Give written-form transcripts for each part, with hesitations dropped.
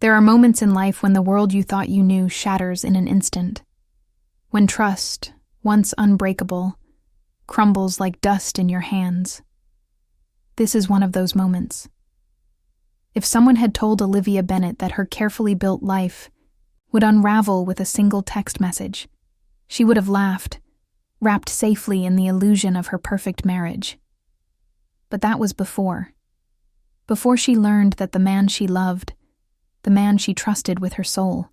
There are moments in life when the world you thought you knew shatters in an instant. When trust, once unbreakable, crumbles like dust in your hands. This is one of those moments. If someone had told Olivia Bennet that her carefully built life would unravel with a single text message, she would have laughed, wrapped safely in the illusion of her perfect marriage. But that was before she learned that the man she loved, the man she trusted with her soul,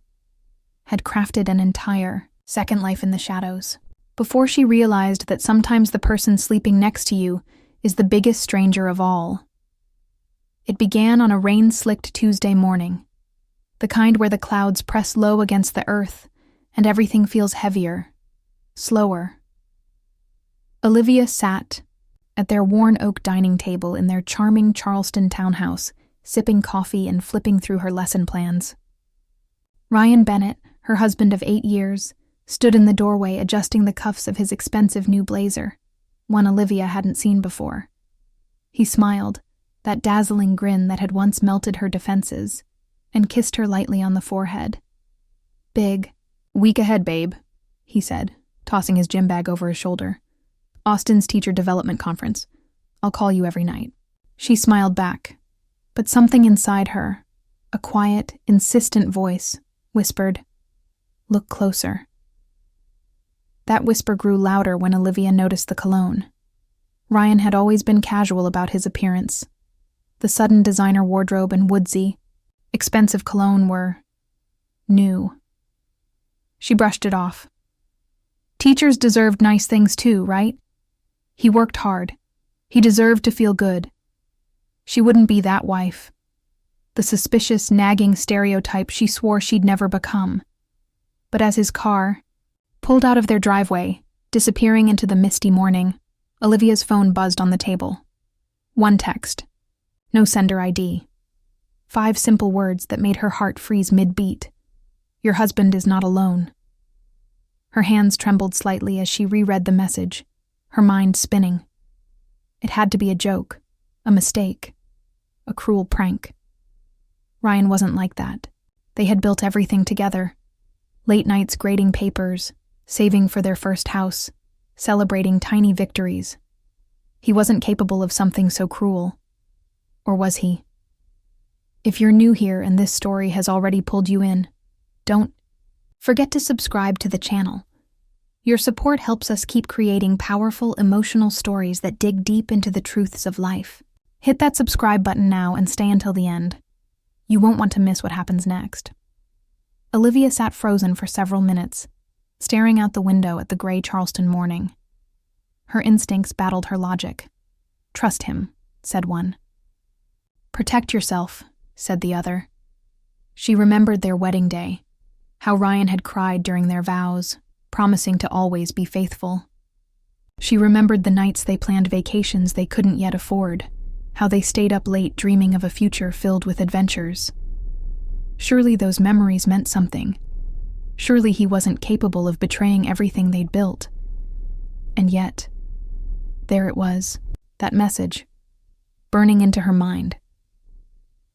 had crafted an entire second life in the shadows. Before she realized that sometimes the person sleeping next to you is the biggest stranger of all. It began on a rain-slicked Tuesday morning, the kind where the clouds press low against the earth and everything feels heavier, slower. Olivia sat at their worn oak dining table in their charming Charleston townhouse, sipping coffee and flipping through her lesson plans. Ryan Bennet, her husband of 8 years, stood in the doorway adjusting the cuffs of his expensive new blazer, one Olivia hadn't seen before. He smiled, that dazzling grin that had once melted her defenses, and kissed her lightly on the forehead. "Big week ahead, babe," he said, tossing his gym bag over his shoulder. "Austin's teacher development conference. I'll call you every night." She smiled back, but something inside her, a quiet, insistent voice, whispered, "Look closer." That whisper grew louder when Olivia noticed the cologne. Ryan had always been casual about his appearance. The sudden designer wardrobe and woodsy, expensive cologne were new. She brushed it off. Teachers deserved nice things too, right? He worked hard. He deserved to feel good. She wouldn't be that wife. The suspicious, nagging stereotype she swore she'd never become. But as his car pulled out of their driveway, disappearing into the misty morning, Olivia's phone buzzed on the table. One text. No sender ID. 5 simple words that made her heart freeze mid-beat. Your husband is not alone. Her hands trembled slightly as she reread the message, her mind spinning. It had to be a joke, a mistake, a cruel prank. Ryan wasn't like that. They had built everything together. Late nights grading papers, saving for their first house, celebrating tiny victories. He wasn't capable of something so cruel. Or was he? If you're new here and this story has already pulled you in, don't forget to subscribe to the channel. Your support helps us keep creating powerful, emotional stories that dig deep into the truths of life. Hit that subscribe button now and stay until the end. You won't want to miss what happens next. Olivia sat frozen for several minutes, staring out the window at the gray Charleston morning. Her instincts battled her logic. Trust him, said one. Protect yourself, said the other. She remembered their wedding day, how Ryan had cried during their vows, promising to always be faithful. She remembered the nights they planned vacations they couldn't yet afford, how they stayed up late dreaming of a future filled with adventures. Surely those memories meant something. Surely he wasn't capable of betraying everything they'd built. And yet, there it was, that message, burning into her mind.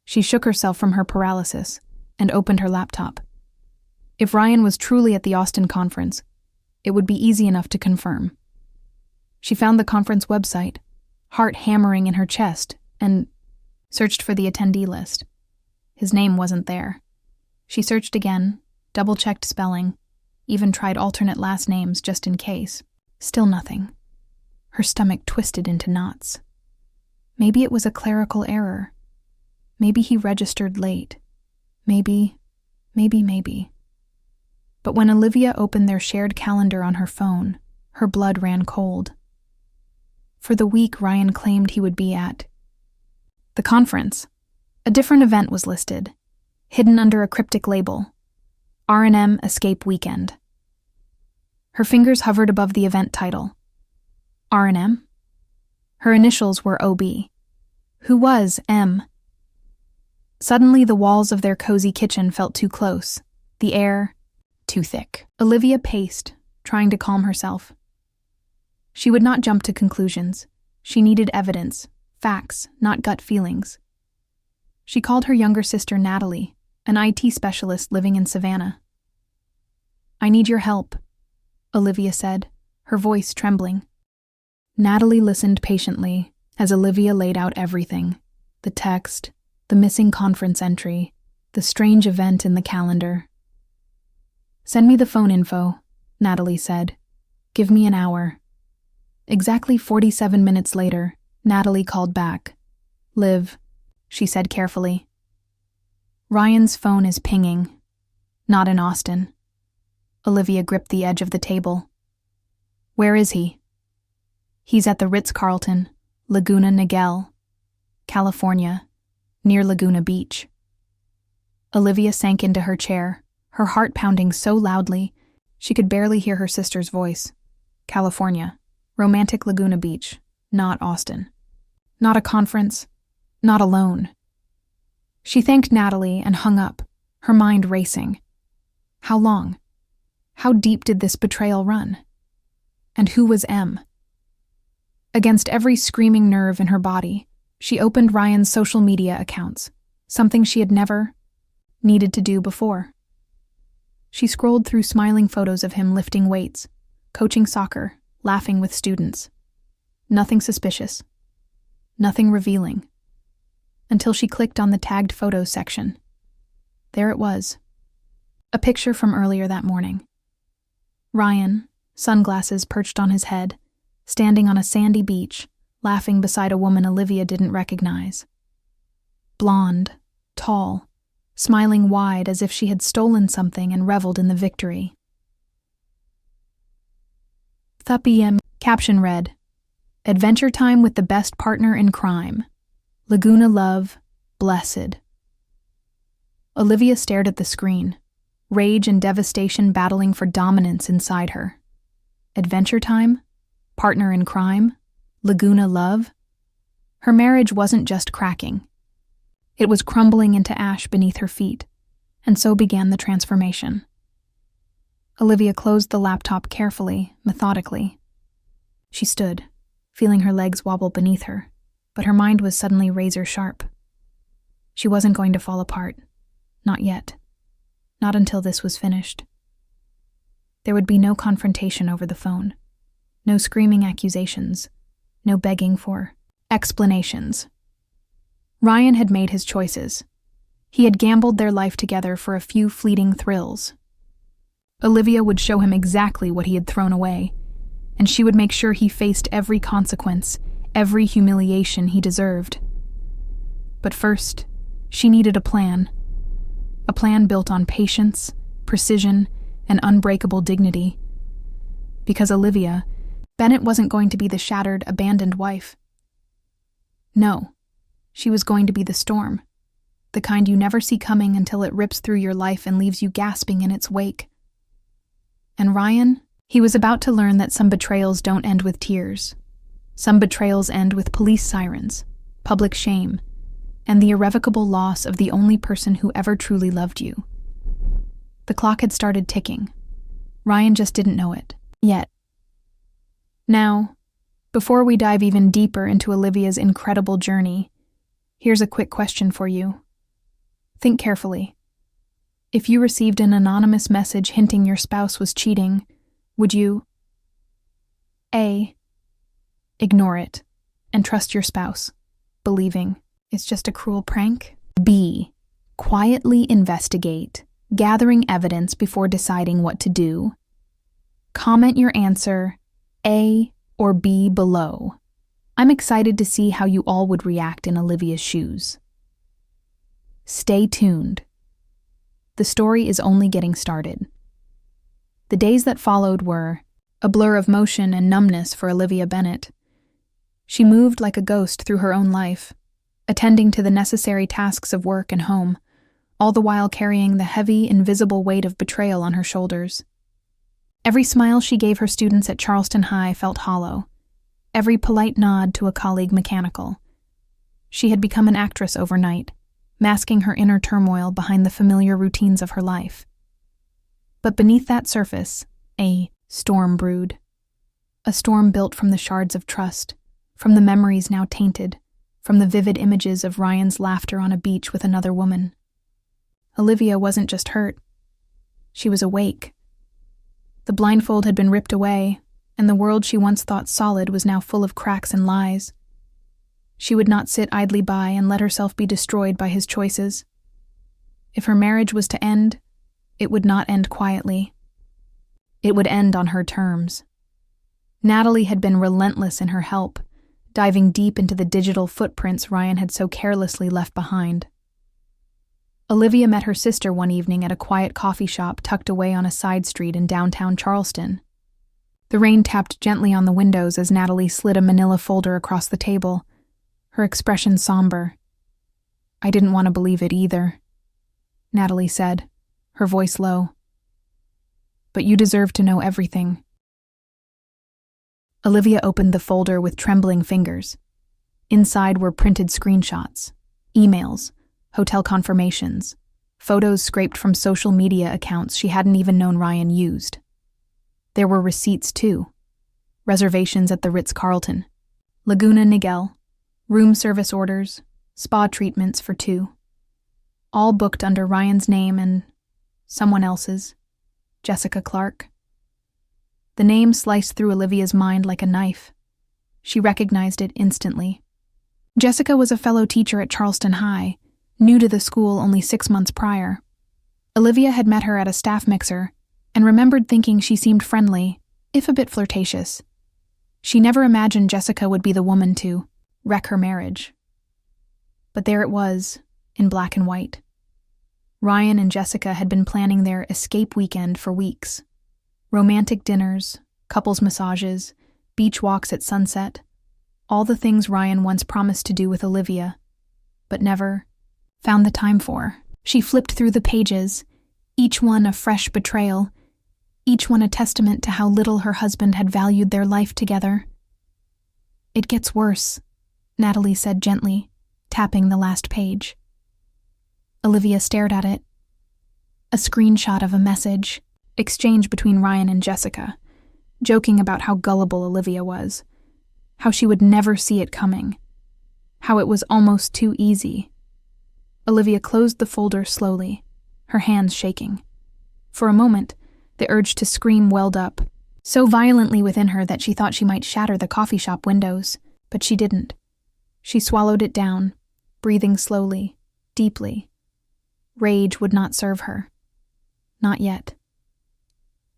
She shook herself from her paralysis and opened her laptop. If Ryan was truly at the Austin conference, it would be easy enough to confirm. She found the conference website, heart hammering in her chest, and searched for the attendee list. His name wasn't there. She searched again, double-checked spelling, even tried alternate last names just in case. Still nothing. Her stomach twisted into knots. Maybe it was a clerical error. Maybe he registered late. Maybe. But when Olivia opened their shared calendar on her phone, her blood ran cold. For the week Ryan claimed he would be at the conference, a different event was listed, hidden under a cryptic label, R&M Escape Weekend. Her fingers hovered above the event title. R&M? Her initials were OB. Who was M? Suddenly the walls of their cozy kitchen felt too close, the air too thick. Olivia paced, trying to calm herself. She would not jump to conclusions. She needed evidence, facts, not gut feelings. She called her younger sister Natalie, an IT specialist living in Savannah. "I need your help," Olivia said, her voice trembling. Natalie listened patiently as Olivia laid out everything: the text, the missing conference entry, the strange event in the calendar. "Send me the phone info," Natalie said. "Give me an hour." Exactly 47 minutes later, Natalie called back. "Liv," she said carefully. "Ryan's phone is pinging. Not in Austin." Olivia gripped the edge of the table. "Where is he?" "He's at the Ritz-Carlton, Laguna Niguel, California, near Laguna Beach." Olivia sank into her chair, her heart pounding so loudly she could barely hear her sister's voice. California, romantic Laguna Beach, not Austin. Not a conference, not alone. She thanked Natalie and hung up, her mind racing. How long? How deep did this betrayal run? And who was M? Against every screaming nerve in her body, she opened Ryan's social media accounts, something she had never needed to do before. She scrolled through smiling photos of him lifting weights, coaching soccer, laughing with students. Nothing suspicious. Nothing revealing. Until she clicked on the tagged photos section. There it was. A picture from earlier that morning. Ryan, sunglasses perched on his head, standing on a sandy beach, laughing beside a woman Olivia didn't recognize. Blonde, tall, smiling wide as if she had stolen something and reveled in the victory. The PM caption read, "Adventure time with the best partner in crime. Laguna love, blessed." Olivia stared at the screen, rage and devastation battling for dominance inside her. Adventure time? Partner in crime? Laguna love? Her marriage wasn't just cracking. It was crumbling into ash beneath her feet, and so began the transformation. Olivia closed the laptop carefully, methodically. She stood, feeling her legs wobble beneath her, but her mind was suddenly razor sharp. She wasn't going to fall apart. Not yet. Not until this was finished. There would be no confrontation over the phone. No screaming accusations. No begging for explanations. Ryan had made his choices. He had gambled their life together for a few fleeting thrills. Olivia would show him exactly what he had thrown away, and she would make sure he faced every consequence, every humiliation he deserved. But first, she needed a plan. A plan built on patience, precision, and unbreakable dignity. Because Olivia, Bennett wasn't going to be the shattered, abandoned wife. No, she was going to be the storm, the kind you never see coming until it rips through your life and leaves you gasping in its wake. And Ryan, he was about to learn that some betrayals don't end with tears. Some betrayals end with police sirens, public shame, and the irrevocable loss of the only person who ever truly loved you. The clock had started ticking. Ryan just didn't know it, yet. Now, before we dive even deeper into Olivia's incredible journey, here's a quick question for you. Think carefully. If you received an anonymous message hinting your spouse was cheating, would you A. Ignore it and trust your spouse, believing it's just a cruel prank? B. Quietly investigate, gathering evidence before deciding what to do? Comment your answer A or B below. I'm excited to see how you all would react in Olivia's shoes. Stay tuned. The story is only getting started. The days that followed were a blur of motion and numbness for Olivia Bennett. She moved like a ghost through her own life, attending to the necessary tasks of work and home, all the while carrying the heavy, invisible weight of betrayal on her shoulders. Every smile she gave her students at Charleston High felt hollow, every polite nod to a colleague mechanical. She had become an actress overnight, masking her inner turmoil behind the familiar routines of her life. But beneath that surface, a storm brewed. A storm built from the shards of trust, from the memories now tainted, from the vivid images of Ryan's laughter on a beach with another woman. Olivia wasn't just hurt. She was awake. The blindfold had been ripped away, and the world she once thought solid was now full of cracks and lies. She would not sit idly by and let herself be destroyed by his choices. If her marriage was to end, it would not end quietly. It would end on her terms. Natalie had been relentless in her help, diving deep into the digital footprints Ryan had so carelessly left behind. Olivia met her sister one evening at a quiet coffee shop tucked away on a side street in downtown Charleston. The rain tapped gently on the windows as Natalie slid a manila folder across the table, her expression somber. "I didn't want to believe it either," Natalie said, her voice low. "But you deserve to know everything." Olivia opened the folder with trembling fingers. Inside were printed screenshots, emails, hotel confirmations, photos scraped from social media accounts she hadn't even known Ryan used. There were receipts, too. Reservations at the Ritz-Carlton, Laguna Niguel, room service orders, spa treatments for 2. All booked under Ryan's name and someone else's, Jessica Clark. The name sliced through Olivia's mind like a knife. She recognized it instantly. Jessica was a fellow teacher at Charleston High, new to the school only 6 months prior. Olivia had met her at a staff mixer and remembered thinking she seemed friendly, if a bit flirtatious. She never imagined Jessica would be the woman to wreck her marriage. But there it was, in black and white. Ryan and Jessica had been planning their escape weekend for weeks. Romantic dinners, couples massages, beach walks at sunset, all the things Ryan once promised to do with Olivia, but never found the time for. She flipped through the pages, each one a fresh betrayal, each one a testament to how little her husband had valued their life together. "It gets worse," Natalie said gently, tapping the last page. Olivia stared at it. A screenshot of a message, exchanged between Ryan and Jessica, joking about how gullible Olivia was, how she would never see it coming, how it was almost too easy. Olivia closed the folder slowly, her hands shaking. For a moment, the urge to scream welled up, so violently within her that she thought she might shatter the coffee shop windows, but she didn't. She swallowed it down, breathing slowly, deeply. Rage would not serve her. Not yet.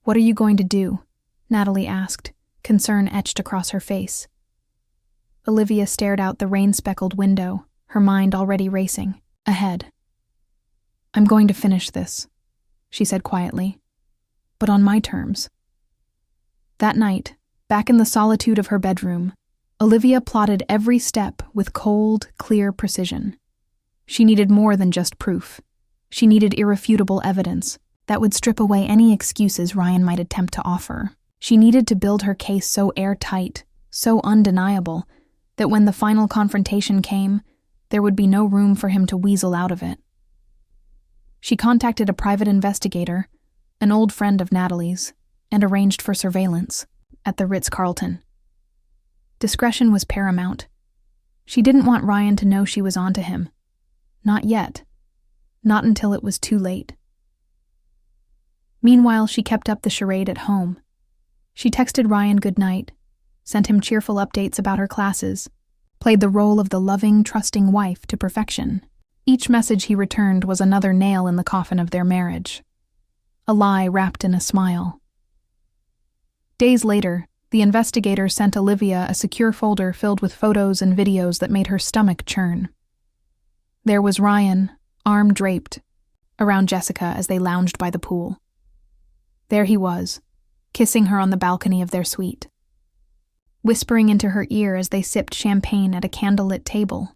"What are you going to do?" Natalie asked, concern etched across her face. Olivia stared out the rain-speckled window, her mind already racing. Ahead. "I'm going to finish this," she said quietly, "but on my terms." That night, back in the solitude of her bedroom, Olivia plotted every step with cold, clear precision. She needed more than just proof. She needed irrefutable evidence that would strip away any excuses Ryan might attempt to offer. She needed to build her case so airtight, so undeniable, that when the final confrontation came, there would be no room for him to weasel out of it. She contacted a private investigator, an old friend of Natalie's, and arranged for surveillance at the Ritz-Carlton. Discretion was paramount. She didn't want Ryan to know she was onto him. Not yet. Not until it was too late. Meanwhile, she kept up the charade at home. She texted Ryan goodnight, sent him cheerful updates about her classes, played the role of the loving, trusting wife to perfection. Each message he returned was another nail in the coffin of their marriage. A lie wrapped in a smile. Days later, the investigator sent Olivia a secure folder filled with photos and videos that made her stomach churn. There was Ryan, arm draped, around Jessica as they lounged by the pool. There he was, kissing her on the balcony of their suite, whispering into her ear as they sipped champagne at a candlelit table.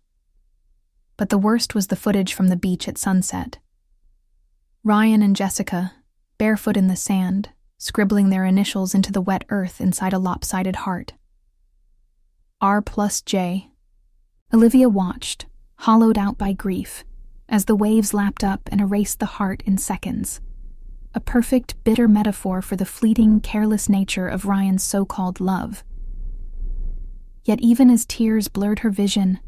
But the worst was the footage from the beach at sunset. Ryan and Jessica, barefoot in the sand, scribbling their initials into the wet earth inside a lopsided heart. R+J. Olivia watched, hollowed out by grief, as the waves lapped up and erased the heart in seconds. A perfect, bitter metaphor for the fleeting, careless nature of Ryan's so-called love. Yet even as tears blurred her vision,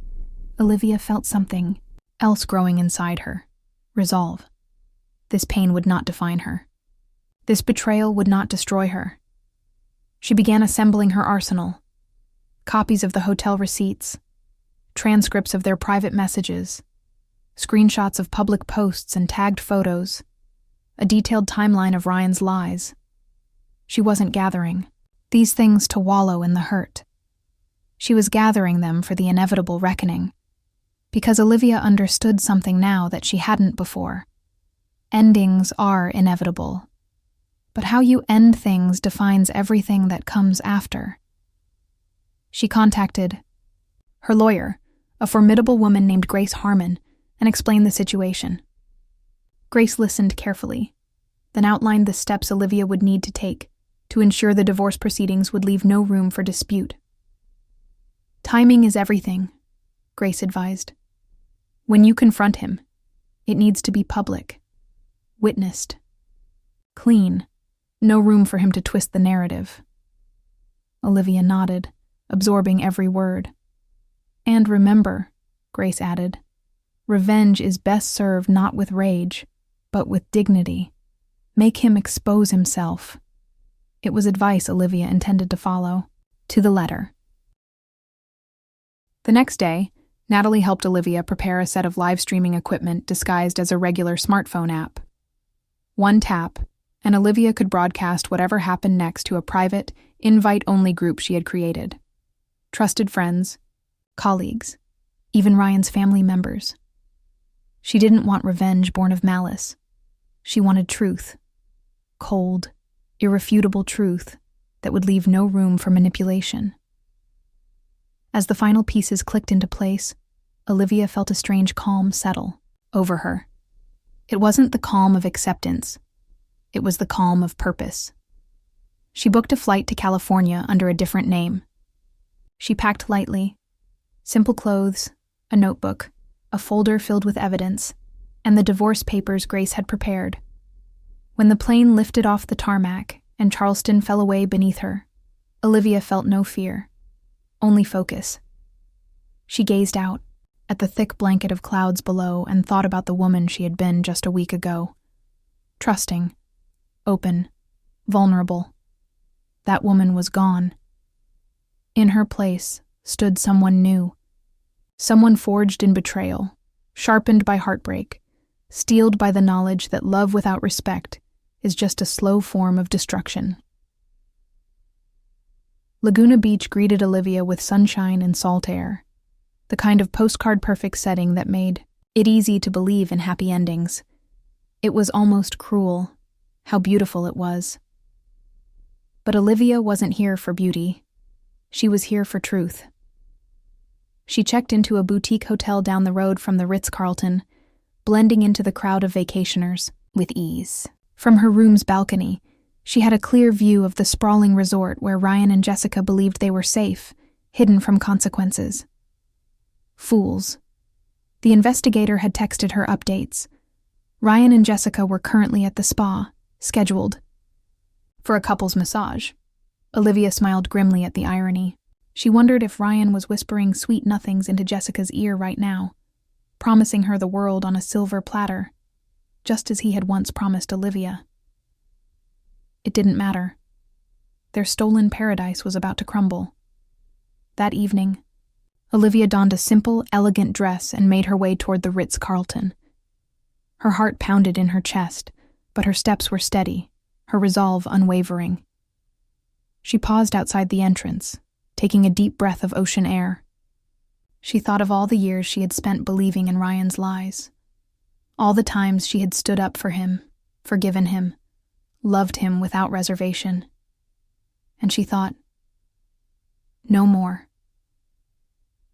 Olivia felt something else growing inside her. Resolve. This pain would not define her. This betrayal would not destroy her. She began assembling her arsenal. Copies of the hotel receipts, transcripts of their private messages, screenshots of public posts and tagged photos, a detailed timeline of Ryan's lies. She wasn't gathering these things to wallow in the hurt. She was gathering them for the inevitable reckoning, because Olivia understood something now that she hadn't before. Endings are inevitable, but how you end things defines everything that comes after. She contacted her lawyer, a formidable woman named Grace Harmon, and explained the situation. Grace listened carefully, then outlined the steps Olivia would need to take to ensure the divorce proceedings would leave no room for dispute. Timing is everything, Grace advised. When you confront him, it needs to be public, witnessed, clean, no room for him to twist the narrative. Olivia nodded, absorbing every word. And remember, Grace added, revenge is best served not with rage, but with dignity. Make him expose himself. It was advice Olivia intended to follow, to the letter. The next day, Natalie helped Olivia prepare a set of live streaming equipment disguised as a regular smartphone app. One tap, and Olivia could broadcast whatever happened next to a private, invite-only group she had created. Trusted friends, colleagues, even Ryan's family members. She didn't want revenge born of malice. She wanted truth. Cold, irrefutable truth that would leave no room for manipulation. As the final pieces clicked into place, Olivia felt a strange calm settle over her. It wasn't the calm of acceptance. It was the calm of purpose. She booked a flight to California under a different name. She packed lightly, simple clothes, a notebook, a folder filled with evidence, and the divorce papers Grace had prepared. When the plane lifted off the tarmac and Charleston fell away beneath her, Olivia felt no fear, only focus. She gazed out at the thick blanket of clouds below and thought about the woman she had been just a week ago. Trusting, open, vulnerable. That woman was gone. In her place stood someone new, someone forged in betrayal, sharpened by heartbreak, steeled by the knowledge that love without respect is just a slow form of destruction. Laguna Beach greeted Olivia with sunshine and salt air, the kind of postcard-perfect setting that made it easy to believe in happy endings. It was almost cruel, how beautiful it was. But Olivia wasn't here for beauty. She was here for truth. She checked into a boutique hotel down the road from the Ritz-Carlton, blending into the crowd of vacationers with ease. From her room's balcony, she had a clear view of the sprawling resort where Ryan and Jessica believed they were safe, hidden from consequences. Fools. The investigator had texted her updates. Ryan and Jessica were currently at the spa, scheduled for a couple's massage. Olivia smiled grimly at the irony. She wondered if Ryan was whispering sweet nothings into Jessica's ear right now, promising her the world on a silver platter, just as he had once promised Olivia. It didn't matter. Their stolen paradise was about to crumble. That evening, Olivia donned a simple, elegant dress and made her way toward the Ritz-Carlton. Her heart pounded in her chest, but her steps were steady, her resolve unwavering. She paused outside the entrance, taking a deep breath of ocean air. She thought of all the years she had spent believing in Ryan's lies, all the times she had stood up for him, forgiven him, loved him without reservation. And she thought, no more.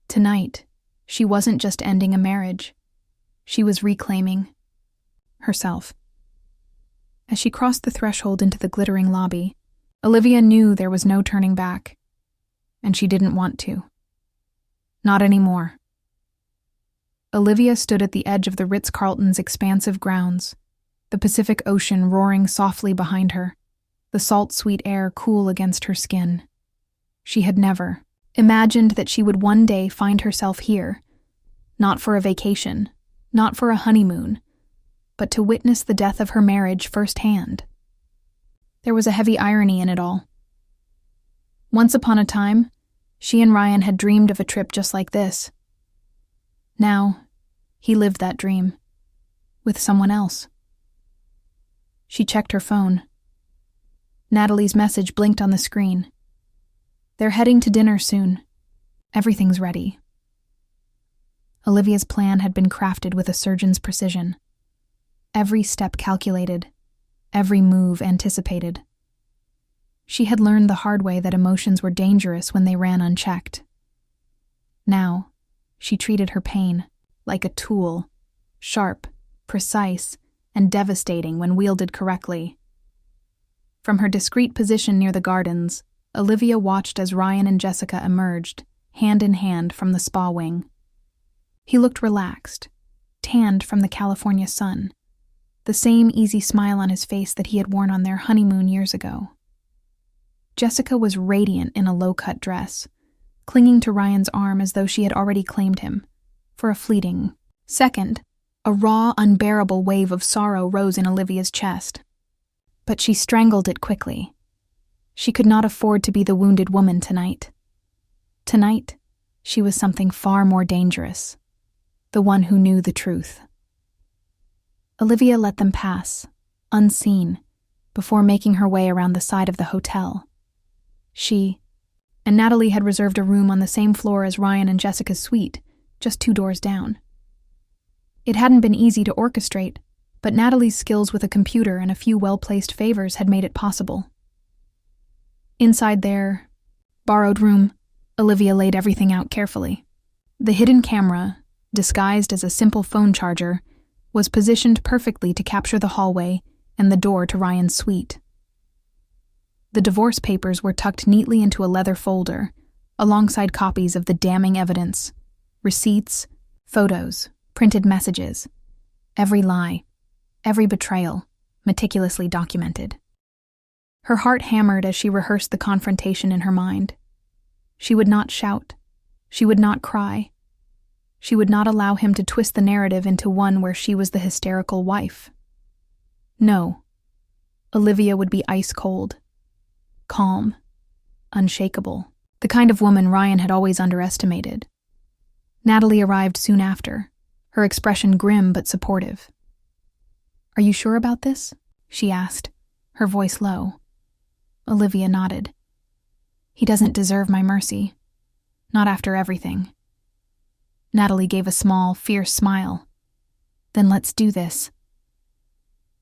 Tonight, she wasn't just ending a marriage. She was reclaiming herself. As she crossed the threshold into the glittering lobby, Olivia knew there was no turning back, and she didn't want to. Not anymore. Olivia stood at the edge of the Ritz-Carlton's expansive grounds, the Pacific Ocean roaring softly behind her, the salt-sweet air cool against her skin. She had never imagined that she would one day find herself here, not for a vacation, not for a honeymoon, but to witness the death of her marriage firsthand. There was a heavy irony in it all. Once upon a time, she and Ryan had dreamed of a trip just like this. Now, he lived that dream, with someone else. She checked her phone. Natalie's message blinked on the screen. They're heading to dinner soon. Everything's ready. Olivia's plan had been crafted with a surgeon's precision. Every step calculated, every move anticipated. She had learned the hard way that emotions were dangerous when they ran unchecked. Now, she treated her pain like a tool, sharp, precise, and devastating when wielded correctly. From her discreet position near the gardens, Olivia watched as Ryan and Jessica emerged, hand in hand, from the spa wing. He looked relaxed, tanned from the California sun, the same easy smile on his face that he had worn on their honeymoon years ago. Jessica was radiant in a low-cut dress, clinging to Ryan's arm as though she had already claimed him. For a fleeting second, a raw, unbearable wave of sorrow rose in Olivia's chest. But she strangled it quickly. She could not afford to be the wounded woman tonight. Tonight, she was something far more dangerous, the one who knew the truth. Olivia let them pass, unseen, before making her way around the side of the hotel. She and Natalie had reserved a room on the same floor as Ryan and Jessica's suite, just 2 doors down. It hadn't been easy to orchestrate, but Natalie's skills with a computer and a few well-placed favors had made it possible. Inside their borrowed room, Olivia laid everything out carefully. The hidden camera, disguised as a simple phone charger, was positioned perfectly to capture the hallway and the door to Ryan's suite. The divorce papers were tucked neatly into a leather folder, alongside copies of the damning evidence, receipts, photos, printed messages. Every lie, every betrayal, meticulously documented. Her heart hammered as she rehearsed the confrontation in her mind. She would not shout. She would not cry. She would not allow him to twist the narrative into one where she was the hysterical wife. No. Olivia would be ice cold, calm, unshakable, the kind of woman Ryan had always underestimated. Natalie arrived soon after, her expression grim but supportive. "Are you sure about this?" she asked, her voice low. Olivia nodded. "He doesn't deserve my mercy. Not after everything." Natalie gave a small, fierce smile. "Then let's do this."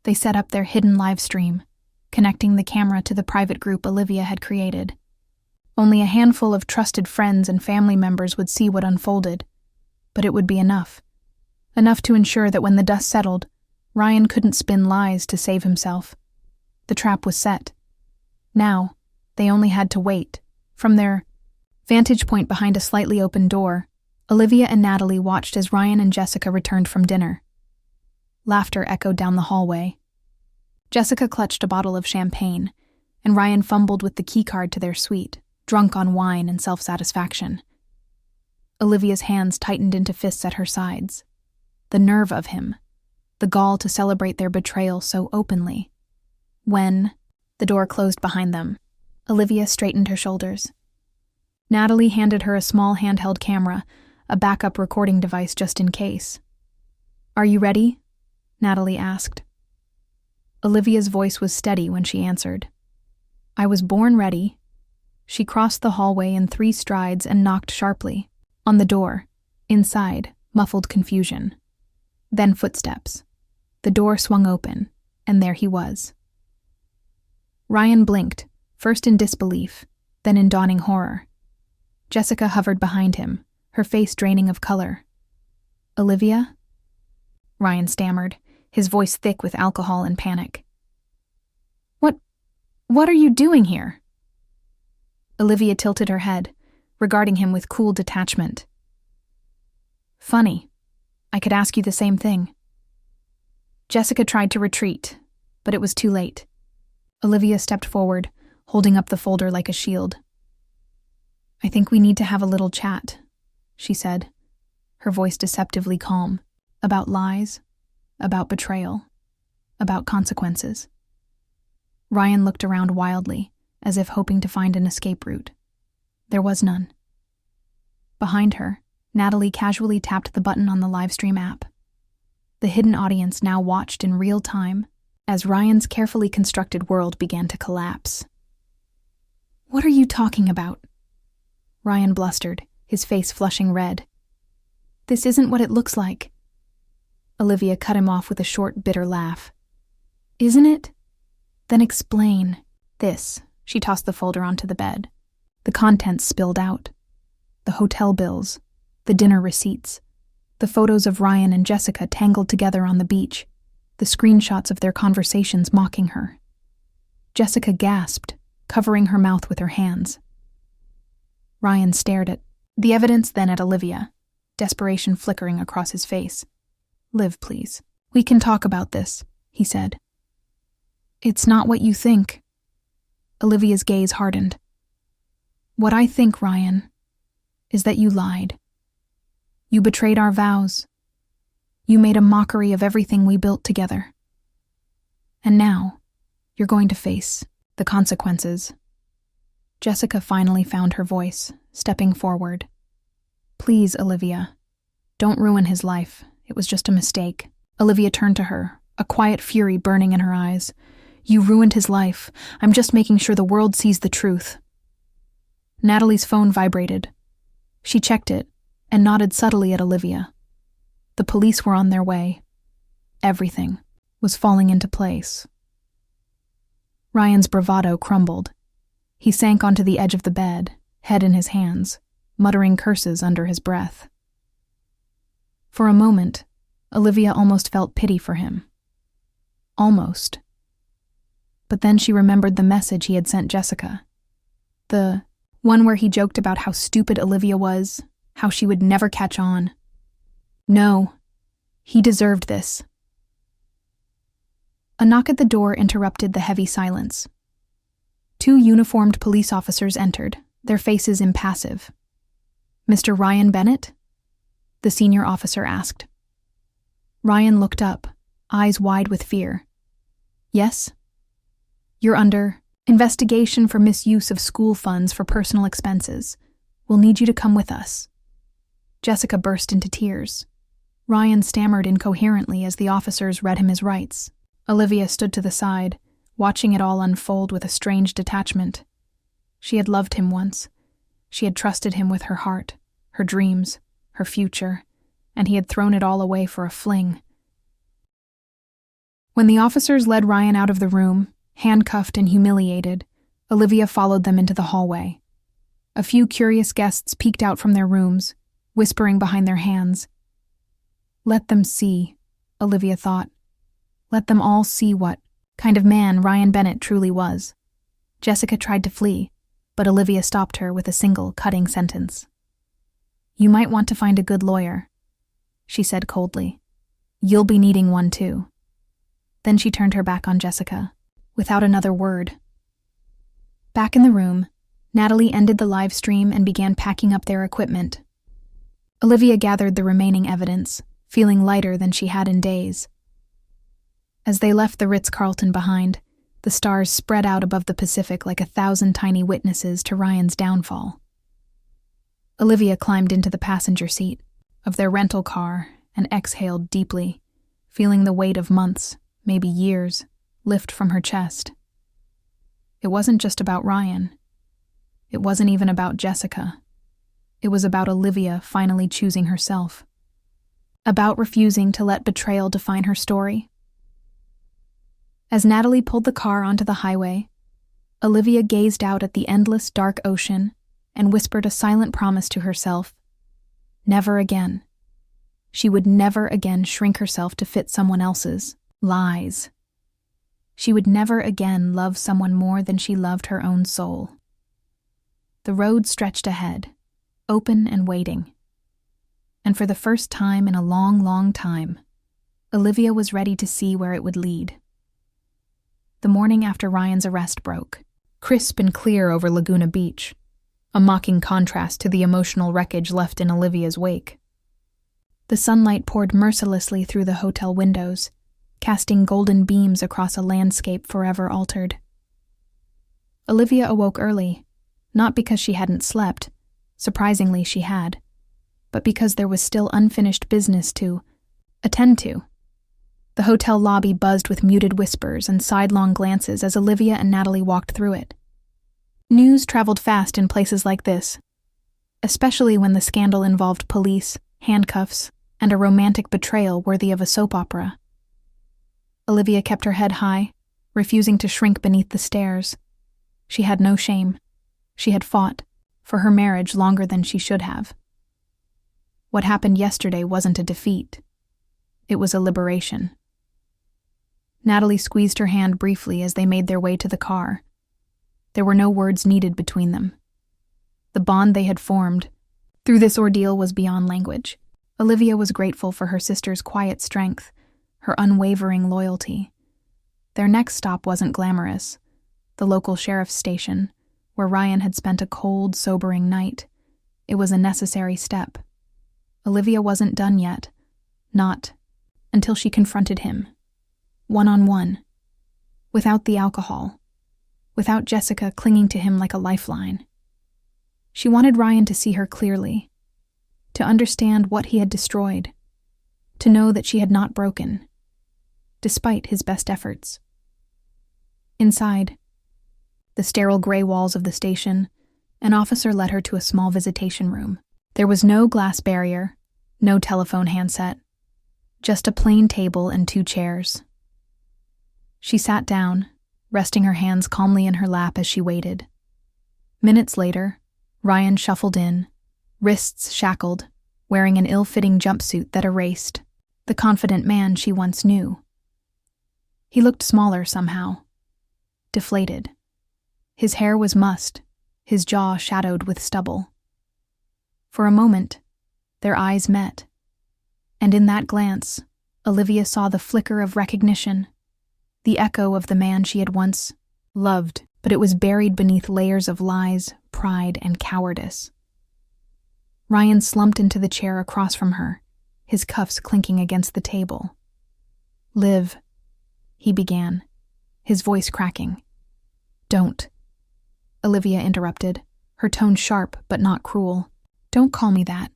They set up their hidden live stream, connecting the camera to the private group Olivia had created. Only a handful of trusted friends and family members would see what unfolded, but it would be enough. Enough to ensure that when the dust settled, Ryan couldn't spin lies to save himself. The trap was set. Now, they only had to wait. From their vantage point behind a slightly open door, Olivia and Natalie watched as Ryan and Jessica returned from dinner. Laughter echoed down the hallway. Jessica clutched a bottle of champagne, and Ryan fumbled with the keycard to their suite, drunk on wine and self-satisfaction. Olivia's hands tightened into fists at her sides. The nerve of him, the gall to celebrate their betrayal so openly. When the door closed behind them, Olivia straightened her shoulders. Natalie handed her a small handheld camera, a backup recording device just in case. "Are you ready?" Natalie asked. Olivia's voice was steady when she answered. "I was born ready." She crossed the hallway in 3 strides and knocked sharply. On the door, inside, muffled confusion. Then footsteps. The door swung open, and there he was. Ryan blinked, first in disbelief, then in dawning horror. Jessica hovered behind him, her face draining of color. "Olivia?" Ryan stammered, his voice thick with alcohol and panic. What are you doing here?" Olivia tilted her head, regarding him with cool detachment. "Funny. I could ask you the same thing." Jessica tried to retreat, but it was too late. Olivia stepped forward, holding up the folder like a shield. "I think we need to have a little chat," she said, her voice deceptively calm. "About lies, about betrayal, about consequences. Ryan looked around wildly, as if hoping to find an escape route. There was none. Behind her, Natalie casually tapped the button on the livestream app. The hidden audience now watched in real time as Ryan's carefully constructed world began to collapse. "What are you talking about?" Ryan blustered, his face flushing red. "This isn't what it looks like." Olivia cut him off with a short, bitter laugh. "Isn't it? Then explain." This, she tossed the folder onto the bed. The contents spilled out. The hotel bills, the dinner receipts, the photos of Ryan and Jessica tangled together on the beach, the screenshots of their conversations mocking her. Jessica gasped, covering her mouth with her hands. Ryan stared at the evidence, then at Olivia, desperation flickering across his face. "Liv, please. We can talk about this," he said. "It's not what you think." Olivia's gaze hardened. "What I think, Ryan, is that you lied. You betrayed our vows. You made a mockery of everything we built together. And now, you're going to face the consequences." Jessica finally found her voice, stepping forward. "Please, Olivia, don't ruin his life. It was just a mistake." Olivia turned to her, a quiet fury burning in her eyes. "You ruined his life. I'm just making sure the world sees the truth." Natalie's phone vibrated. She checked it and nodded subtly at Olivia. The police were on their way. Everything was falling into place. Ryan's bravado crumbled. He sank onto the edge of the bed, head in his hands, muttering curses under his breath. For a moment, Olivia almost felt pity for him. Almost. But then she remembered the message he had sent Jessica. The one where he joked about how stupid Olivia was, how she would never catch on. No, he deserved this. A knock at the door interrupted the heavy silence. 2 uniformed police officers entered, their faces impassive. "Mr. Ryan Bennett?" the senior officer asked. Ryan looked up, eyes wide with fear. "Yes?" "You're under investigation for misuse of school funds for personal expenses. We'll need you to come with us." Jessica burst into tears. Ryan stammered incoherently as the officers read him his rights. Olivia stood to the side, watching it all unfold with a strange detachment. She had loved him once. She had trusted him with her heart, her dreams, her future, and he had thrown it all away for a fling. When the officers led Ryan out of the room, handcuffed and humiliated, Olivia followed them into the hallway. A few curious guests peeked out from their rooms, whispering behind their hands. Let them see, Olivia thought. Let them all see what kind of man Ryan Bennett truly was. Jessica tried to flee, but Olivia stopped her with a single, cutting sentence. "You might want to find a good lawyer," she said coldly. "You'll be needing one too." Then she turned her back on Jessica, without another word. Back in the room, Natalie ended the live stream and began packing up their equipment. Olivia gathered the remaining evidence, feeling lighter than she had in days. As they left the Ritz-Carlton behind, the stars spread out above the Pacific like 1,000 tiny witnesses to Ryan's downfall. Olivia climbed into the passenger seat of their rental car and exhaled deeply, feeling the weight of months, maybe years, lift from her chest. It wasn't just about Ryan. It wasn't even about Jessica. It was about Olivia finally choosing herself. About refusing to let betrayal define her story. As Natalie pulled the car onto the highway, Olivia gazed out at the endless dark ocean and whispered a silent promise to herself. Never again. She would never again shrink herself to fit someone else's lies. She would never again love someone more than she loved her own soul. The road stretched ahead, open and waiting. And for the first time in a long, long time, Olivia was ready to see where it would lead. The morning after Ryan's arrest broke, crisp and clear over Laguna Beach, a mocking contrast to the emotional wreckage left in Olivia's wake. The sunlight poured mercilessly through the hotel windows, casting golden beams across a landscape forever altered. Olivia awoke early, not because she hadn't slept, surprisingly she had, but because there was still unfinished business to attend to. The hotel lobby buzzed with muted whispers and sidelong glances as Olivia and Natalie walked through it. News traveled fast in places like this, especially when the scandal involved police, handcuffs, and a romantic betrayal worthy of a soap opera. Olivia kept her head high, refusing to shrink beneath the stares. She had no shame. She had fought for her marriage longer than she should have. What happened yesterday wasn't a defeat. It was a liberation. Natalie squeezed her hand briefly as they made their way to the car. There were no words needed between them. The bond they had formed through this ordeal was beyond language. Olivia was grateful for her sister's quiet strength, her unwavering loyalty. Their next stop wasn't glamorous. The local sheriff's station, where Ryan had spent a cold, sobering night. It was a necessary step. Olivia wasn't done yet. Not until she confronted him. One-on-one. Without the alcohol. Without Jessica clinging to him like a lifeline. She wanted Ryan to see her clearly. To understand what he had destroyed. To know that she had not broken. Despite his best efforts. Inside, the sterile gray walls of the station, an officer led her to a small visitation room. There was no glass barrier, no telephone handset, just a plain table and 2 chairs. She sat down, resting her hands calmly in her lap as she waited. Minutes later, Ryan shuffled in, wrists shackled, wearing an ill-fitting jumpsuit that erased the confident man she once knew. He looked smaller somehow, deflated. His hair was mussed, his jaw shadowed with stubble. For a moment, their eyes met, and in that glance, Olivia saw the flicker of recognition, the echo of the man she had once loved, but it was buried beneath layers of lies, pride, and cowardice. Ryan slumped into the chair across from her, his cuffs clinking against the table. "Liv," he began, his voice cracking. "Don't," Olivia interrupted, her tone sharp but not cruel. "Don't call me that.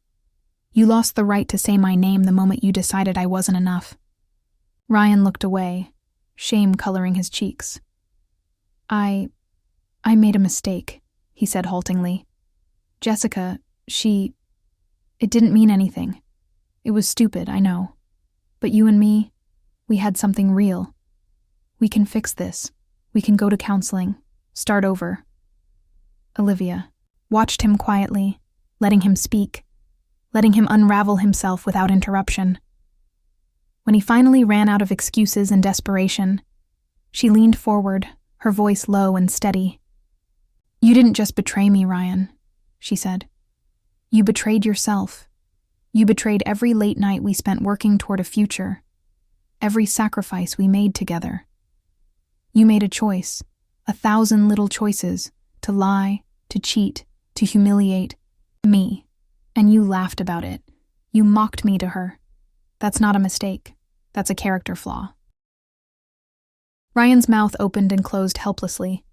You lost the right to say my name the moment you decided I wasn't enough." Ryan looked away, shame coloring his cheeks. I made a mistake," he said haltingly. "Jessica, it didn't mean anything. It was stupid, I know. But you and me, we had something real. We can fix this. We can go to counseling. Start over." Olivia watched him quietly, letting him speak, letting him unravel himself without interruption. When he finally ran out of excuses and desperation, she leaned forward, her voice low and steady. "You didn't just betray me, Ryan," she said. "You betrayed yourself. You betrayed every late night we spent working toward a future, every sacrifice we made together. You made a choice, 1,000 little choices, to lie, to cheat, to humiliate me, and you laughed about it. You mocked me to her. That's not a mistake. That's a character flaw." Ryan's mouth opened and closed helplessly,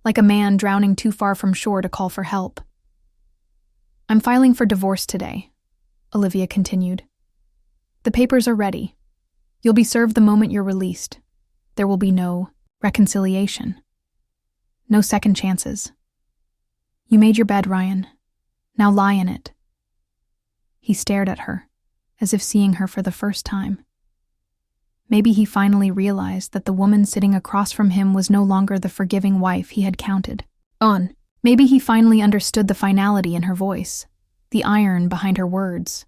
like a man drowning too far from shore to call for help. "I'm filing for divorce today," Olivia continued. "The papers are ready. You'll be served the moment you're released. There will be no reconciliation. No second chances. You made your bed, Ryan. Now lie in it." He stared at her, as if seeing her for the first time. Maybe he finally realized that the woman sitting across from him was no longer the forgiving wife he had counted on. Maybe he finally understood the finality in her voice, the iron behind her words.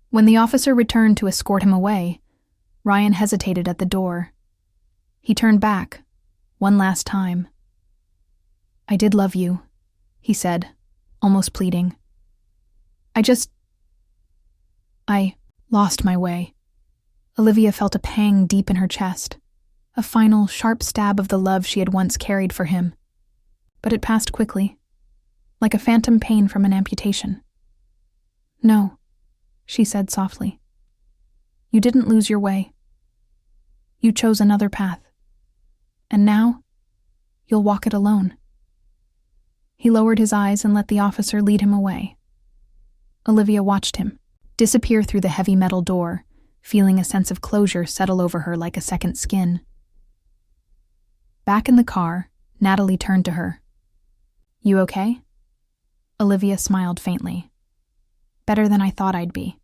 When the officer returned to escort him away, Ryan hesitated at the door. He turned back, one last time. "I did love you," he said, almost pleading. I lost my way." Olivia felt a pang deep in her chest, a final, sharp stab of the love she had once carried for him. But it passed quickly, like a phantom pain from an amputation. "No," she said softly. You didn't lose your way. You chose another path. And now, you'll walk it alone. He lowered his eyes and let the officer lead him away. Olivia watched him disappear through the heavy metal door, feeling a sense of closure settle over her like a second skin. Back in the car, Natalie turned to her. You okay? Olivia smiled faintly. Better than I thought I'd be.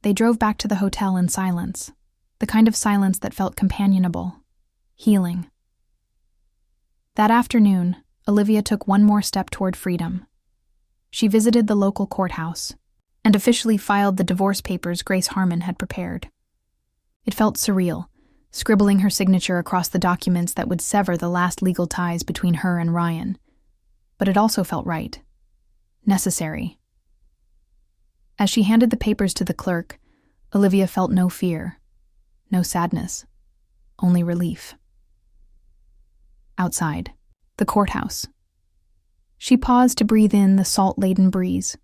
They drove back to the hotel in silence, the kind of silence that felt companionable, healing. That afternoon, Olivia took one more step toward freedom. She visited the local courthouse and officially filed the divorce papers Grace Harmon had prepared. It felt surreal, scribbling her signature across the documents that would sever the last legal ties between her and Ryan. But it also felt right. Necessary. As she handed the papers to the clerk, Olivia felt no fear, no sadness, only relief. Outside, the courthouse. She paused to breathe in the salt-laden breeze.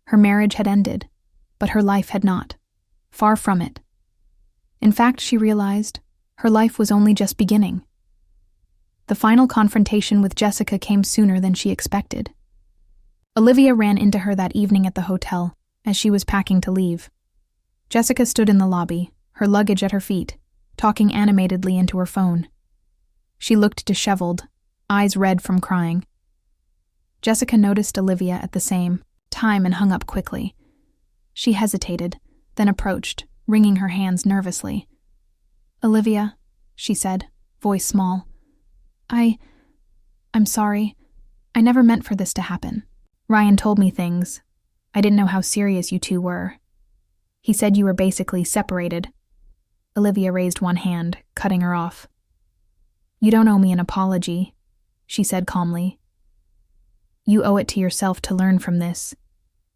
Her marriage had ended, but her life had not. Far from it. In fact, she realized, her life was only just beginning. The final confrontation with Jessica came sooner than she expected. Olivia ran into her that evening at the hotel as she was packing to leave. Jessica stood in the lobby, her luggage at her feet, talking animatedly into her phone. She looked disheveled, eyes red from crying. Jessica noticed Olivia at the same time and hung up quickly. She hesitated, then approached, wringing her hands nervously. Olivia, she said, voice small. I'm sorry. I never meant for this to happen. Ryan told me things. I didn't know how serious you two were. He said you were basically separated. Olivia raised one hand, cutting her off. You don't owe me an apology, she said calmly. You owe it to yourself to learn from this.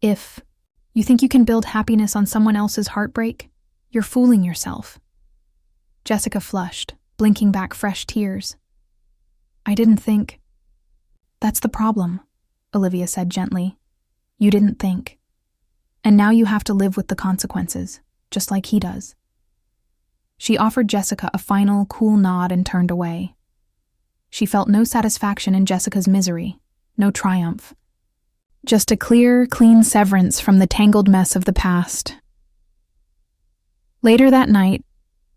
If you think you can build happiness on someone else's heartbreak, you're fooling yourself. Jessica flushed, blinking back fresh tears. I didn't think. That's the problem, Olivia said gently. You didn't think. And now you have to live with the consequences, just like he does. She offered Jessica a final, cool nod and turned away. She felt no satisfaction in Jessica's misery, no triumph. Just a clear, clean severance from the tangled mess of the past. Later that night,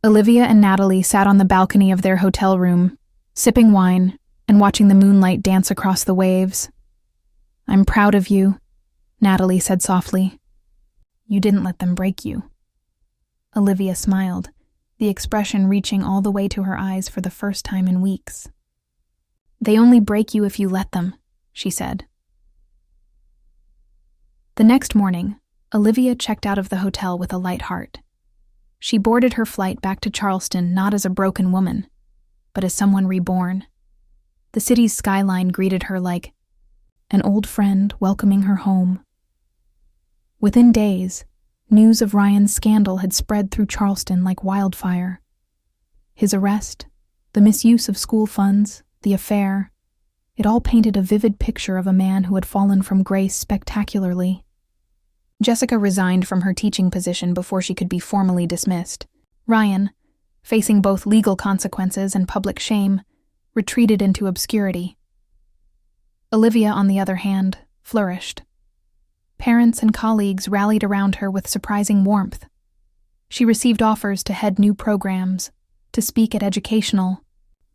Olivia and Natalie sat on the balcony of their hotel room, sipping wine and watching the moonlight dance across the waves. I'm proud of you, Natalie said softly. You didn't let them break you. Olivia smiled, the expression reaching all the way to her eyes for the first time in weeks. They only break you if you let them, she said. The next morning, Olivia checked out of the hotel with a light heart. She boarded her flight back to Charleston not as a broken woman, but as someone reborn. The city's skyline greeted her like an old friend welcoming her home. Within days, news of Ryan's scandal had spread through Charleston like wildfire. His arrest, the misuse of school funds, the affair, it all painted a vivid picture of a man who had fallen from grace spectacularly. Jessica resigned from her teaching position before she could be formally dismissed. Ryan, facing both legal consequences and public shame, retreated into obscurity. Olivia, on the other hand, flourished. Parents and colleagues rallied around her with surprising warmth. She received offers to head new programs, to speak at educational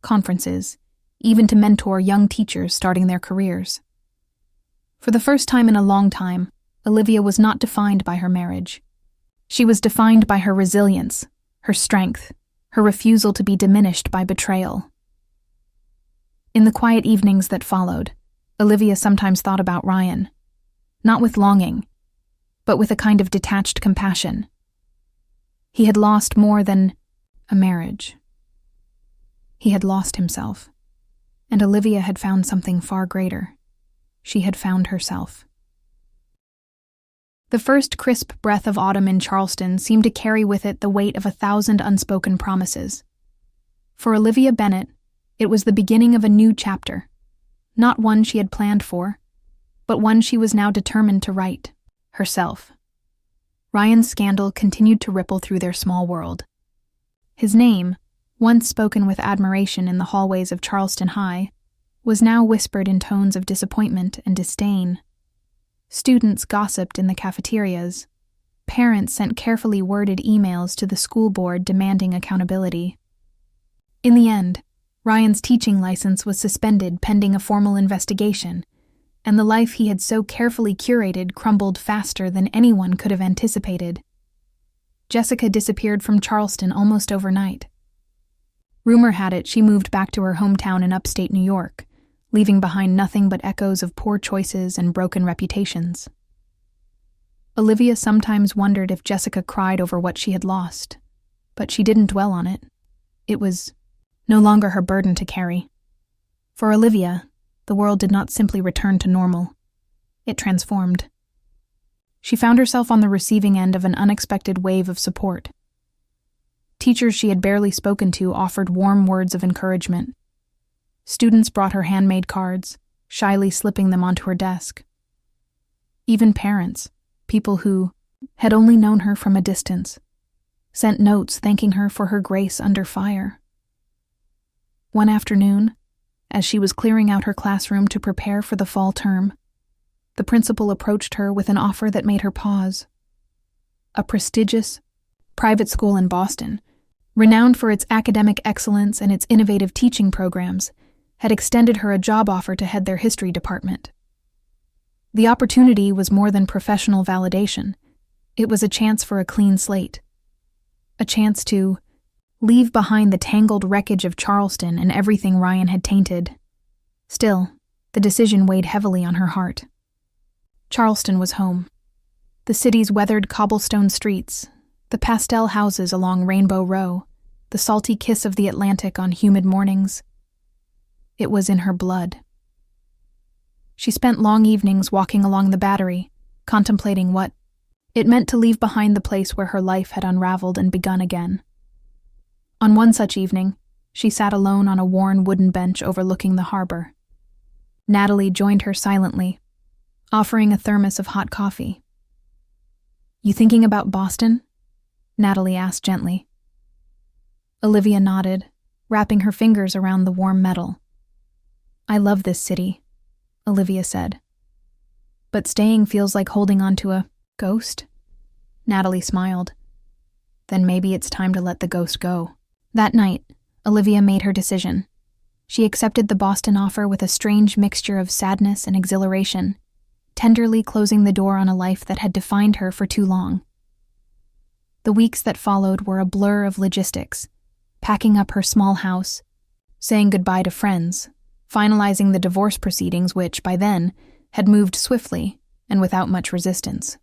conferences, even to mentor young teachers starting their careers. For the first time in a long time, Olivia was not defined by her marriage. She was defined by her resilience, her strength, her refusal to be diminished by betrayal. In the quiet evenings that followed, Olivia sometimes thought about Ryan, not with longing, but with a kind of detached compassion. He had lost more than a marriage. He had lost himself, and Olivia had found something far greater. She had found herself. The first crisp breath of autumn in Charleston seemed to carry with it the weight of 1,000 unspoken promises. For Olivia Bennett, it was the beginning of a new chapter, not one she had planned for, but one she was now determined to write, herself. Ryan's scandal continued to ripple through their small world. His name, once spoken with admiration in the hallways of Charleston High, was now whispered in tones of disappointment and disdain. Students gossiped in the cafeterias. Parents sent carefully worded emails to the school board demanding accountability. In the end, Ryan's teaching license was suspended pending a formal investigation, and the life he had so carefully curated crumbled faster than anyone could have anticipated. Jessica disappeared from Charleston almost overnight. Rumor had it she moved back to her hometown in upstate New York, leaving behind nothing but echoes of poor choices and broken reputations. Olivia sometimes wondered if Jessica cried over what she had lost, but she didn't dwell on it. It was no longer her burden to carry. For Olivia, the world did not simply return to normal. It transformed. She found herself on the receiving end of an unexpected wave of support. Teachers she had barely spoken to offered warm words of encouragement. Students brought her handmade cards, shyly slipping them onto her desk. Even parents, people who had only known her from a distance, sent notes thanking her for her grace under fire. One afternoon, as she was clearing out her classroom to prepare for the fall term, the principal approached her with an offer that made her pause. A prestigious, private school in Boston, renowned for its academic excellence and its innovative teaching programs, had extended her a job offer to head their history department. The opportunity was more than professional validation. It was a chance for a clean slate. A chance to leave behind the tangled wreckage of Charleston and everything Ryan had tainted. Still, the decision weighed heavily on her heart. Charleston was home. The city's weathered cobblestone streets, the pastel houses along Rainbow Row, the salty kiss of the Atlantic on humid mornings. It was in her blood. She spent long evenings walking along the Battery, contemplating what it meant to leave behind the place where her life had unraveled and begun again. On one such evening, she sat alone on a worn wooden bench overlooking the harbor. Natalie joined her silently, offering a thermos of hot coffee. "You thinking about Boston?" Natalie asked gently. Olivia nodded, wrapping her fingers around the warm metal. "I love this city," Olivia said. "But staying feels like holding on to a ghost?" Natalie smiled. "Then maybe it's time to let the ghost go." That night, Olivia made her decision. She accepted the Boston offer with a strange mixture of sadness and exhilaration, tenderly closing the door on a life that had defined her for too long. The weeks that followed were a blur of logistics, packing up her small house, saying goodbye to friends, finalizing the divorce proceedings which, by then, had moved swiftly and without much resistance.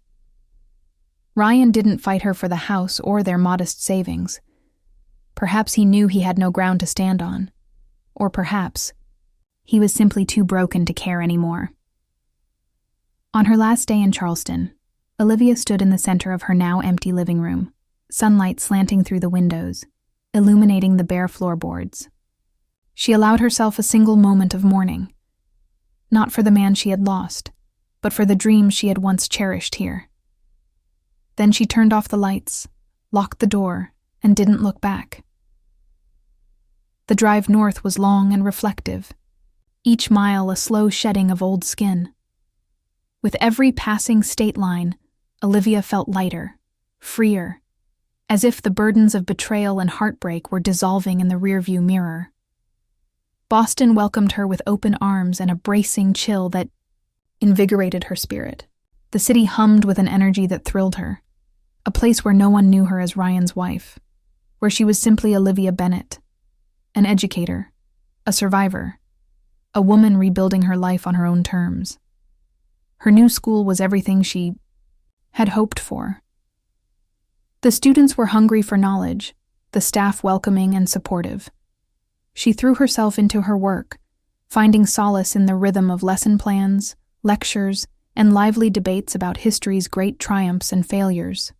Ryan didn't fight her for the house or their modest savings. Perhaps he knew he had no ground to stand on. Or perhaps he was simply too broken to care anymore. On her last day in Charleston, Olivia stood in the center of her now empty living room, sunlight slanting through the windows, illuminating the bare floorboards. She allowed herself a single moment of mourning, not for the man she had lost, but for the dreams she had once cherished here. Then she turned off the lights, locked the door, and didn't look back. The drive north was long and reflective, each mile a slow shedding of old skin. With every passing state line, Olivia felt lighter, freer, as if the burdens of betrayal and heartbreak were dissolving in the rearview mirror. Boston welcomed her with open arms and a bracing chill that invigorated her spirit. The city hummed with an energy that thrilled her, a place where no one knew her as Ryan's wife, where she was simply Olivia Bennett, an educator, a survivor, a woman rebuilding her life on her own terms. Her new school was everything she had hoped for. The students were hungry for knowledge, the staff welcoming and supportive. She threw herself into her work, finding solace in the rhythm of lesson plans, lectures, and lively debates about history's great triumphs and failures.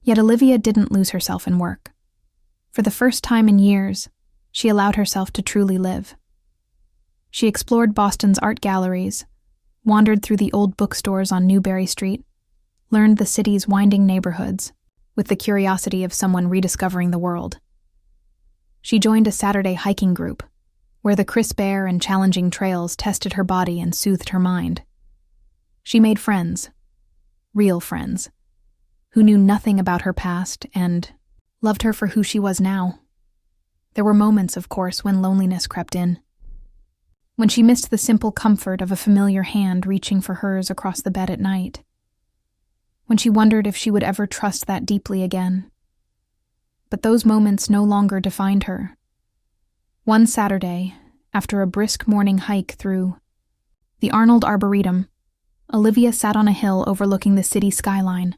Yet Olivia didn't lose herself in work. For the first time in years, she allowed herself to truly live. She explored Boston's art galleries, wandered through the old bookstores on Newbury Street, learned the city's winding neighborhoods with the curiosity of someone rediscovering the world. She joined a Saturday hiking group, where the crisp air and challenging trails tested her body and soothed her mind. She made friends, real friends, who knew nothing about her past and loved her for who she was now. There were moments, of course, when loneliness crept in. When she missed the simple comfort of a familiar hand reaching for hers across the bed at night. When she wondered if she would ever trust that deeply again. But those moments no longer defined her. One Saturday, after a brisk morning hike through the Arnold Arboretum, Olivia sat on a hill overlooking the city skyline.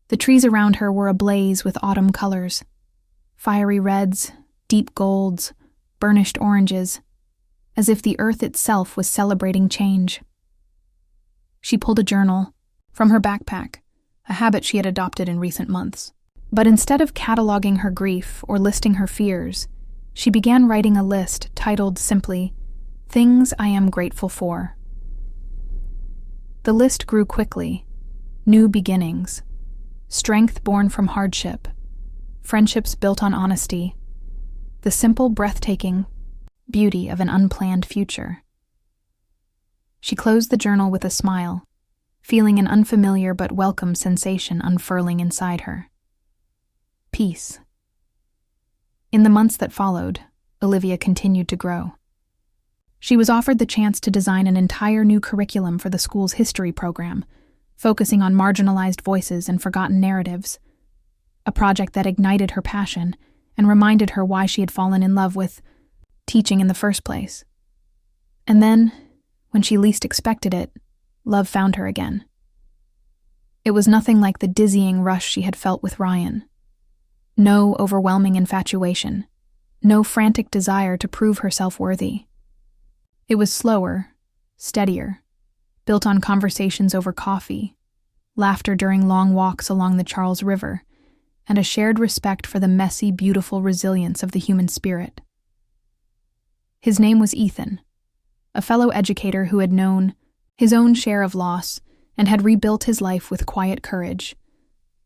The trees around her were ablaze with autumn colors. Fiery reds, deep golds, burnished oranges, as if the earth itself was celebrating change. She pulled a journal from her backpack, a habit she had adopted in recent months. But instead of cataloging her grief or listing her fears, she began writing a list titled simply, "Things I Am Grateful For." The list grew quickly. New beginnings, strength born from hardship, friendships built on honesty, the simple, breathtaking beauty of an unplanned future. She closed the journal with a smile, feeling an unfamiliar but welcome sensation unfurling inside her. Peace. In the months that followed, Olivia continued to grow. She was offered the chance to design an entire new curriculum for the school's history program, focusing on marginalized voices and forgotten narratives, a project that ignited her passion and reminded her why she had fallen in love with teaching in the first place. And then, when she least expected it, love found her again. It was nothing like the dizzying rush she had felt with Ryan. No overwhelming infatuation, no frantic desire to prove herself worthy. It was slower, steadier, built on conversations over coffee, laughter during long walks along the Charles River, and a shared respect for the messy, beautiful resilience of the human spirit. His name was Ethan, a fellow educator who had known his own share of loss and had rebuilt his life with quiet courage.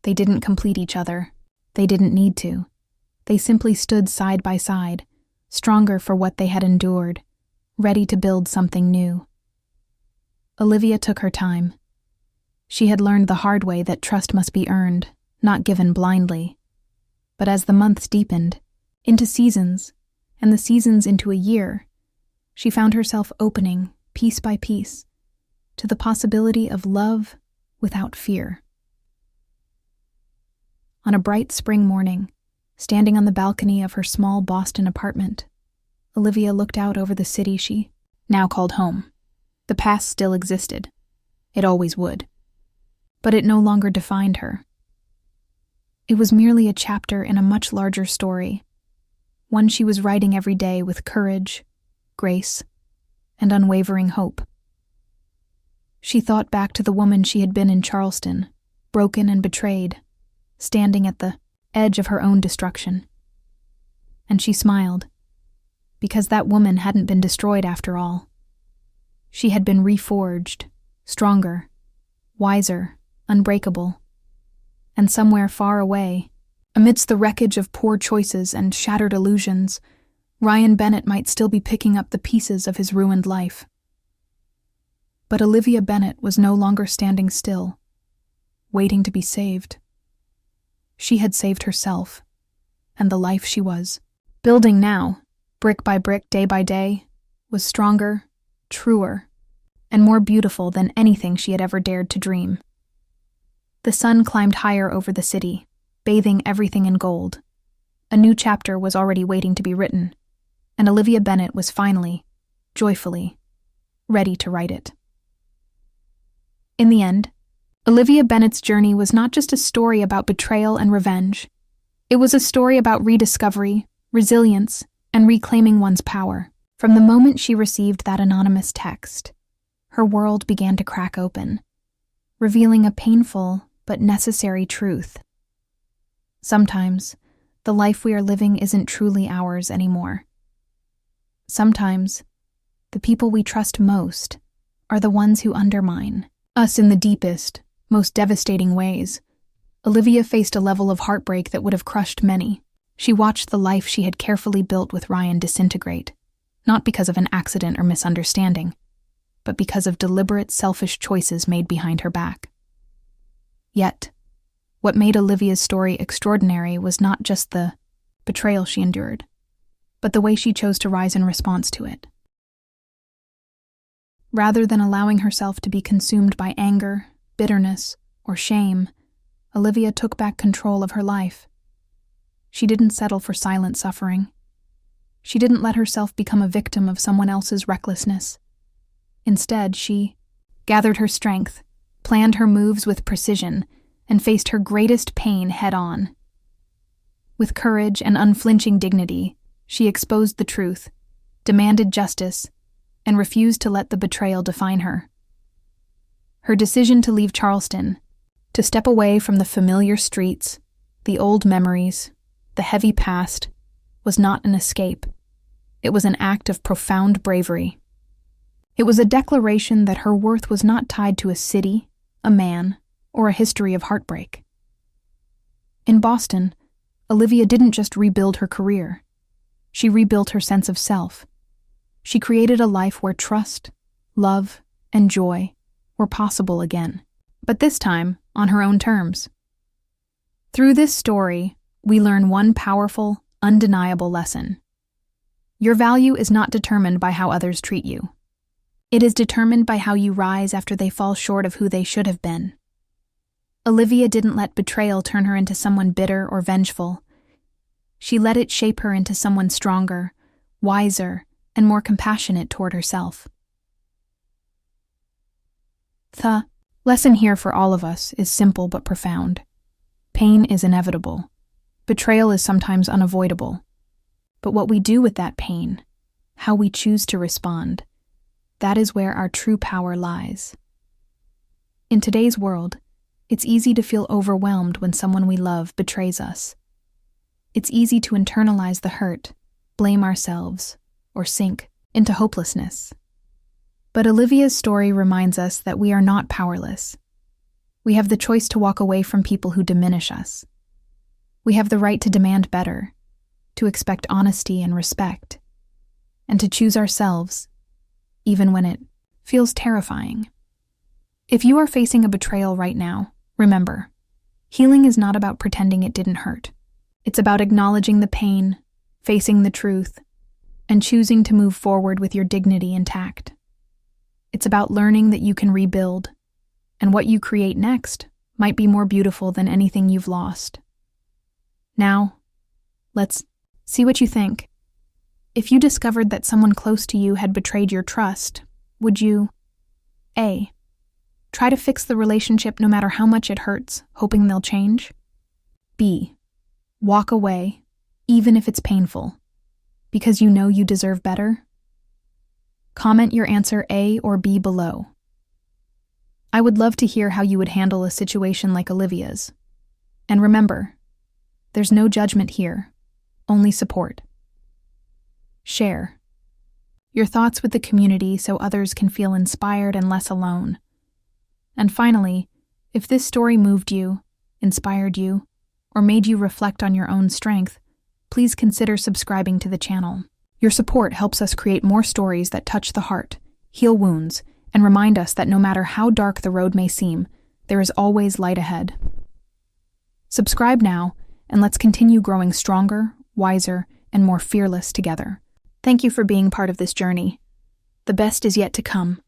They didn't complete each other. They didn't need to. They simply stood side by side, stronger for what they had endured, ready to build something new. Olivia took her time. She had learned the hard way that trust must be earned, not given blindly. But as the months deepened, into seasons, and the seasons into a year, she found herself opening, piece by piece, to the possibility of love without fear. On a bright spring morning, standing on the balcony of her small Boston apartment, Olivia looked out over the city she now called home. The past still existed. It always would. But it no longer defined her. It was merely a chapter in a much larger story, one she was writing every day with courage, grace, and unwavering hope. She thought back to the woman she had been in Charleston, broken and betrayed, standing at the edge of her own destruction. And she smiled, because that woman hadn't been destroyed after all. She had been reforged, stronger, wiser, unbreakable. And somewhere far away, amidst the wreckage of poor choices and shattered illusions, Ryan Bennett might still be picking up the pieces of his ruined life. But Olivia Bennett was no longer standing still, waiting to be saved. She had saved herself, and the life she was building now, brick by brick, day by day, was stronger, truer, and more beautiful than anything she had ever dared to dream. The sun climbed higher over the city, bathing everything in gold. A new chapter was already waiting to be written, and Olivia Bennett was finally, joyfully, ready to write it. In the end, Olivia Bennett's journey was not just a story about betrayal and revenge. It was a story about rediscovery, resilience, and reclaiming one's power. From the moment she received that anonymous text, her world began to crack open, revealing a painful but necessary truth. Sometimes, the life we are living isn't truly ours anymore. Sometimes, the people we trust most are the ones who undermine us in the deepest, most devastating ways, Olivia faced a level of heartbreak that would have crushed many. She watched the life she had carefully built with Ryan disintegrate, not because of an accident or misunderstanding, but because of deliberate, selfish choices made behind her back. Yet, what made Olivia's story extraordinary was not just the betrayal she endured, but the way she chose to rise in response to it. Rather than allowing herself to be consumed by anger, bitterness, or shame, Olivia took back control of her life. She didn't settle for silent suffering. She didn't let herself become a victim of someone else's recklessness. Instead, she gathered her strength, planned her moves with precision, and faced her greatest pain head-on. With courage and unflinching dignity, she exposed the truth, demanded justice, and refused to let the betrayal define her. Her decision to leave Charleston, to step away from the familiar streets, the old memories, the heavy past, was not an escape. It was an act of profound bravery. It was a declaration that her worth was not tied to a city, a man, or a history of heartbreak. In Boston, Olivia didn't just rebuild her career. She rebuilt her sense of self. She created a life where trust, love, and joy were possible again, but this time on her own terms. Through this story, we learn one powerful, undeniable lesson. Your value is not determined by how others treat you. It is determined by how you rise after they fall short of who they should have been. Olivia didn't let betrayal turn her into someone bitter or vengeful. She let it shape her into someone stronger, wiser, and more compassionate toward herself. The lesson here for all of us is simple but profound. Pain is inevitable. Betrayal is sometimes unavoidable. But what we do with that pain, how we choose to respond, that is where our true power lies. In today's world, it's easy to feel overwhelmed when someone we love betrays us. It's easy to internalize the hurt, blame ourselves, or sink into hopelessness. But Olivia's story reminds us that we are not powerless. We have the choice to walk away from people who diminish us. We have the right to demand better, to expect honesty and respect, and to choose ourselves, even when it feels terrifying. If you are facing a betrayal right now, remember, healing is not about pretending it didn't hurt. It's about acknowledging the pain, facing the truth, and choosing to move forward with your dignity intact. It's about learning that you can rebuild, and what you create next might be more beautiful than anything you've lost. Now, let's see what you think. If you discovered that someone close to you had betrayed your trust, would you A. Try to fix the relationship no matter how much it hurts, hoping they'll change? B. Walk away, even if it's painful, because you know you deserve better? Comment your answer A or B below. I would love to hear how you would handle a situation like Olivia's. And remember, there's no judgment here, only support. Share your thoughts with the community so others can feel inspired and less alone. And finally, if this story moved you, inspired you, or made you reflect on your own strength, please consider subscribing to the channel. Your support helps us create more stories that touch the heart, heal wounds, and remind us that no matter how dark the road may seem, there is always light ahead. Subscribe now, and let's continue growing stronger, wiser, and more fearless together. Thank you for being part of this journey. The best is yet to come.